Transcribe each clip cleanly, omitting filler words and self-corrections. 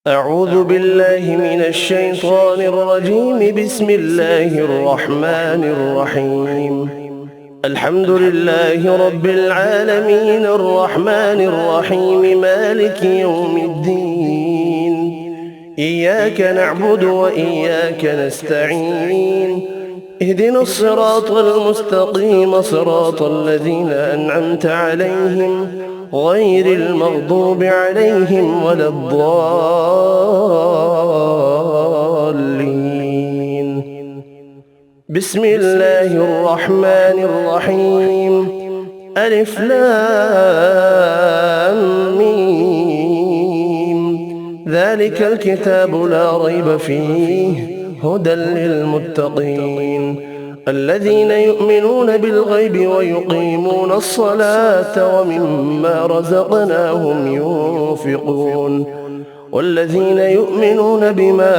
أعوذ بالله من الشيطان الرجيم. بسم الله الرحمن الرحيم. الحمد لله رب العالمين الرحمن الرحيم مالك يوم الدين. إياك نعبد وإياك نستعين. اهدنا الصراط المستقيم صراط الذين أنعمت عليهم غير المغضوب عليهم ولا الضالين. بسم الله الرحمن الرحيم. ألف لام ميم. ذلك الكتاب لا ريب فيه هدى للمتقين الذين يؤمنون بالغيب ويقيمون الصلاة ومما رزقناهم ينفقون والذين يؤمنون بما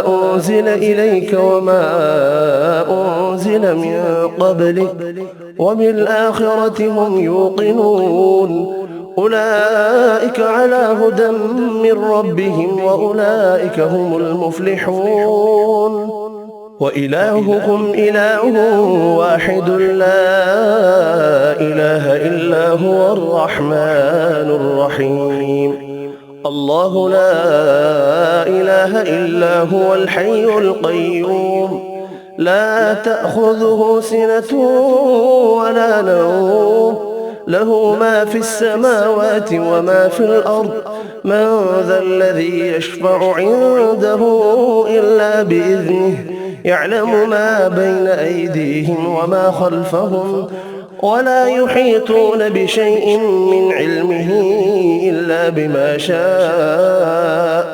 أنزل إليك وما أنزل من قبلك وبالآخرة هم يوقنون أولئك على هدى من ربهم وأولئك هم المفلحون. وإلهكم إله واحد لا إله إلا هو الرحمن الرحيم. الله لا إله إلا هو الحي القيوم لا تأخذه سنة ولا نوم له ما في السماوات وما في الأرض من ذا الذي يشفع عنده إلا بإذنه يعلم ما بين أيديهم وما خلفهم ولا يحيطون بشيء من علمه إلا بما شاء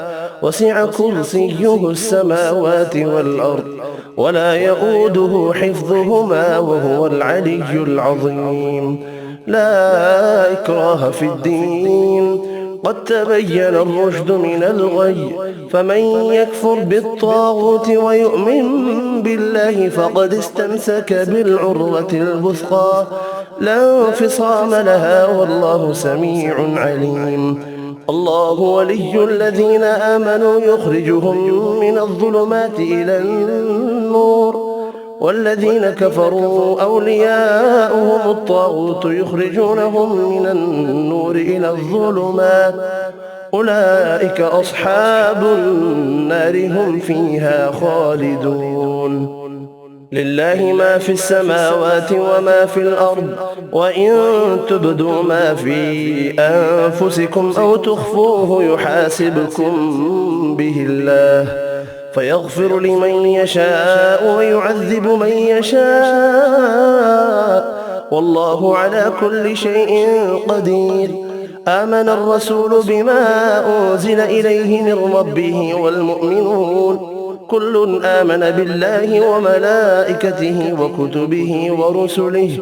وسع كرسيه السماوات والأرض ولا يؤوده حفظهما وهو العلي العظيم. لا إكراه في الدين قد تبين الرشد من الغي فمن يكفر بالطاغوت ويؤمن بالله فقد استمسك بالعروة الوثقى لا انفصام لها والله سميع عليم. الله ولي الذين آمنوا يخرجهم من الظلمات إلى النور والذين كفروا أولياؤهم الطاغوت يخرجونهم من النور إلى الظلمات أولئك أصحاب النار هم فيها خالدون. لله ما في السماوات وما في الأرض وإن تبدوا ما في أنفسكم أو تخفوه يحاسبكم به الله فيغفر لمن يشاء ويعذب من يشاء والله على كل شيء قدير. آمن الرسول بما أنزل إليه من ربه والمؤمنون كل آمن بالله وملائكته وكتبه ورسله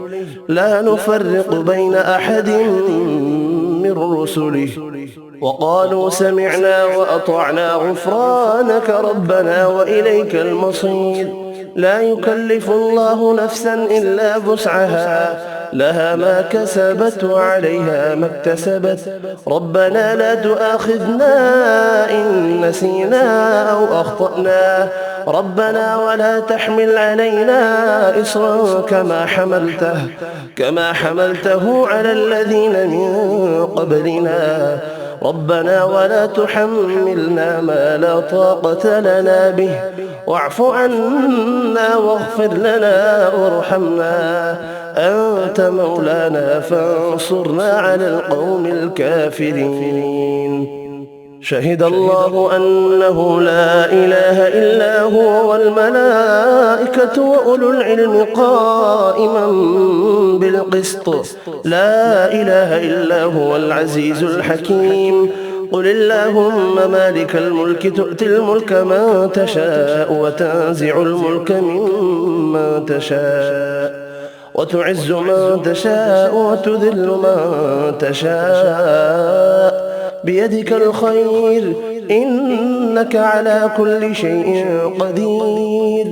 لا نفرق بين أحد من رسله وقالوا سمعنا وأطعنا غفرانك ربنا وإليك المصير. لا يكلف الله نفسا إلا وسعها لها ما كسبت وعليها ما اكتسبت ربنا لا تؤاخذنا إن نسينا أو أخطأنا ربنا ولا تحمل علينا إصرا كما حملته على الذين من قبلنا ربنا ولا تحملنا ما لا طاقة لنا به واعف عنا واغفر لنا وارحمنا أنت مولانا فانصرنا على القوم الكافرين. شهد الله أنه لا إله إلا هو والملائكة وأولو العلم قائما بالقسط لا إله إلا هو العزيز الحكيم. قل اللهم مالك الملك تؤتي الملك من تشاء وتنزع الملك ممن تشاء وتعز من تشاء وتذل من تشاء بيدك الخير إنك على كل شيء قدير.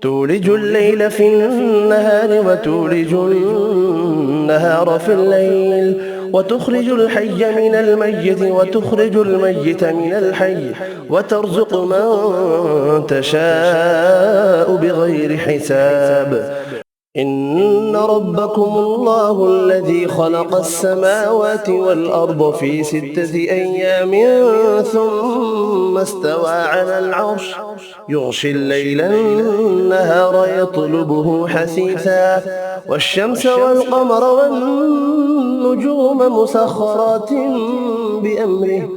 تولج الليل في النهار وتولج النهار في الليل وتخرج الحي من الميت وتخرج الميت من الحي وترزق من تشاء بغير حساب. إن ربكم الله الذي خلق السماوات والأرض في 6 أيام ثم استوى على العرش يغشي الليل النهار يطلبه حثيثا والشمس والقمر والنجوم مسخرات بأمره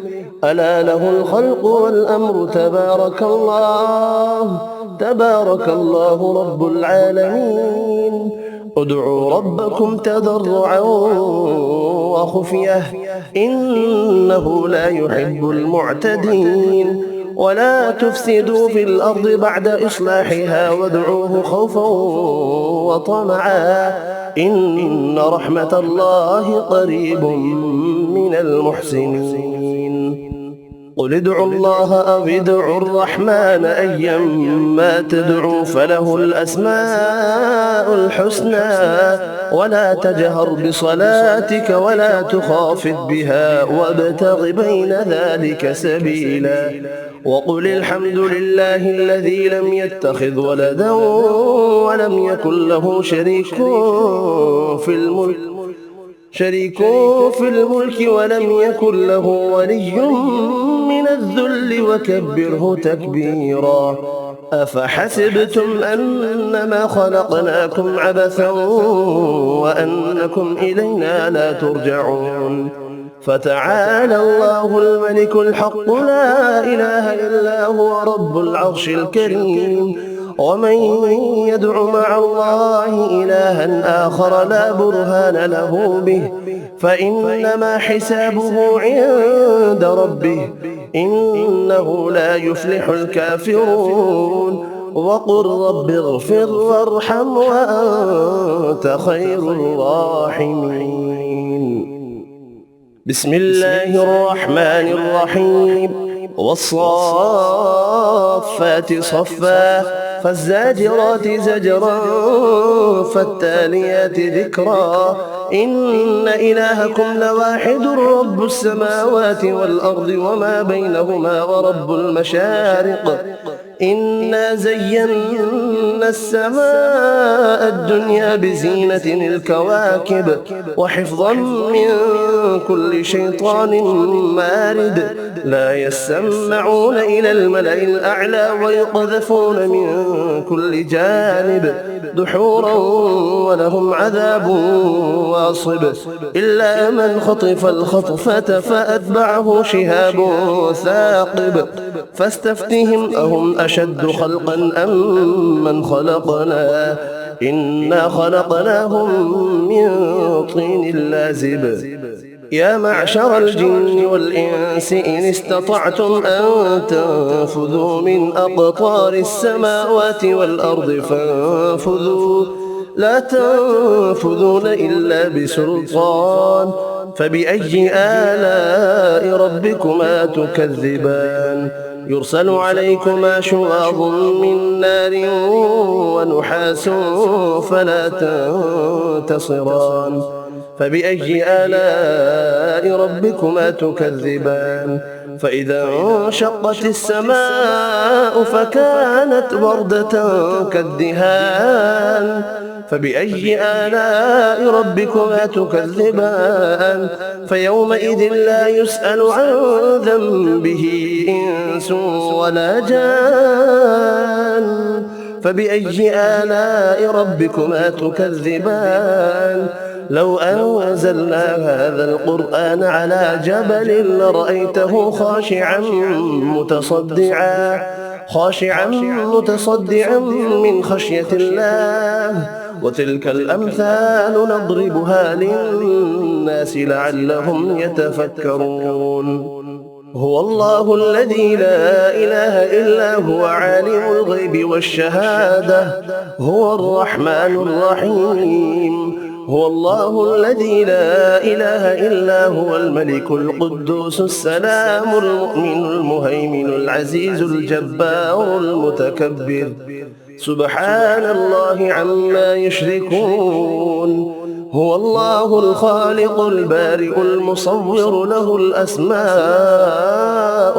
ألا له الخلق والأمر تبارك الله رب العالمين. ادعوا ربكم تضرعا وخفية إنه لا يحب المعتدين. ولا تفسدوا في الأرض بعد إصلاحها وادعوه خوفا وطمعا إن رحمة الله قريب من المحسنين. قل ادعوا الله أو ادعوا الرحمن أيما تدعوا فله الأسماء الحسنى ولا تجهر بصلاتك ولا تخافت بها وابتغ بين ذلك سبيلا. وقل الحمد لله الذي لم يتخذ ولدا ولم يكن له شريك في الملك ولم يكن له ولي من الذل وكبره تكبيرا. أفحسبتم أنما خلقناكم عبثا وأنكم إلينا لا ترجعون. فتعالى الله الملك الحق لا إله إلا هو رب العرش الكريم. ومن يدع مع الله إلها آخر لا برهان له به فإنما حسابه عند ربه إنه لا يفلح الكافرون. وقل رب اغفر وارحم وأنت خير الراحمين. بسم الله الرحمن الرحيم. والصافات صفا فالزاجرات زجرا فالتاليات ذكرا إن إلهكم لواحد رب السماوات والأرض وما بينهما ورب المشارق. إنا زينا السماء الدنيا بزينة الكواكب وحفظا من كل شيطان مارد لا يسمعون إلى الملأ الأعلى ويقذفون من كل جانب دحورا ولهم عذاب واصب إلا من خطف الخطفة فأتبعه شهاب ثاقب فاستفتهم أهم أشد خلقا أم من خلقنا إنا خلقناهم من طين لازب. يا معشر الجن والإنس إن استطعتم أن تنفذوا من أقطار السماوات والأرض فانفذوا لا تنفذون إلا بسلطان. فبأي آلاء ربكما تكذبان يرسل عليكما شواظ من نار ونحاس فلا تنتصران. فبأي آلاء ربكما تكذبان فإذا انشقت السماء فكانت وردة كالدهان. فبأي آلاء ربكما تكذبان فيومئذ لا يسأل عن ذنبه إنس ولا جان. فبأي آلاء ربكما تكذبان لو أنزلنا هذا القرآن على جبل لرأيته خاشعا متصدعا من خشية الله. وتلك الأمثال نضربها للناس لعلهم يتفكرون. هو الله الذي لا إله إلا هو عالم الغيب والشهادة هو الرحمن الرحيم. هو الله الذي لا إله إلا هو الملك القدوس السلام المؤمن المهيمن العزيز الجبار المتكبر سبحان الله عما يشركون. هو الله الخالق البارئ المصور له الأسماء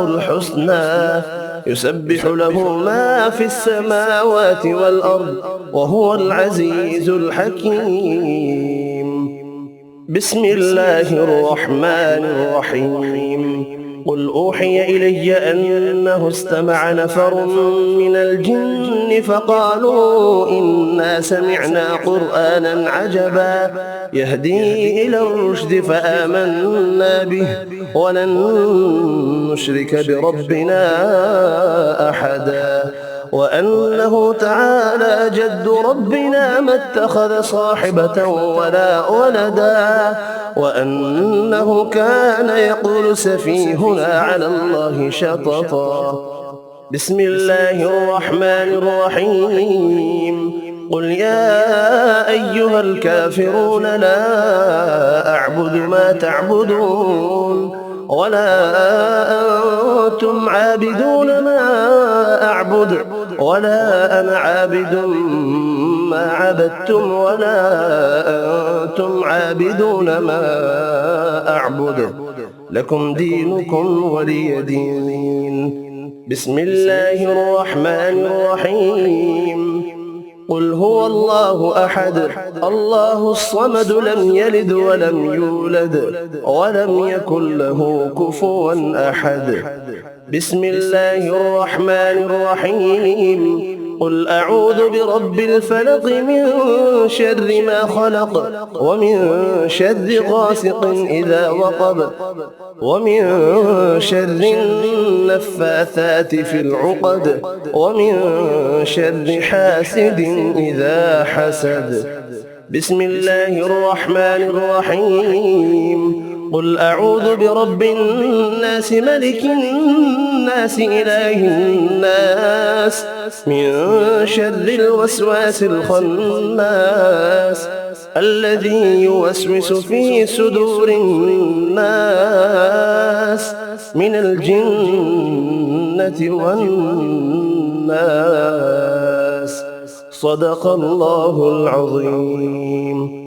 الحسنى يسبح له ما في السماوات والأرض وهو العزيز الحكيم. بسم الله الرحمن الرحيم. قل أوحي إلي أنه استمع نفر من الجن فقالوا إنا سمعنا قرآنا عجبا يهدي إلى الرشد فآمنا به ولن نشرك بربنا أحدا وأنه تعالى جد ربنا ما اتخذ صاحبة ولا ولدا وأنه كان يقول سفيهنا على الله شططا. بسم الله الرحمن الرحيم. قل يا أيها الكافرون لا أعبد ما تعبدون ولا أنتم عابدون ما أعبد ولا أنا عابد ما عبدتم ولا أنتم عابدون ما أعبد لكم دينكم ولي دين. بسم الله الرحمن الرحيم. قل هو الله أحد الله الصمد لم يلد ولم يولد ولم يكن له كفوا أحد. بسم الله الرحمن الرحيم. قل أعوذ برب الفلق من شر ما خلق ومن شر غاسق إذا وقب ومن شر النفاثات في العقد ومن شر حاسد إذا حسد. بسم الله الرحمن الرحيم. قل أعوذ برب الناس ملك الناس إله الناس من شر الوسواس الخناس الذي يوسوس في صدور الناس من الجنة والناس. صدق الله العظيم.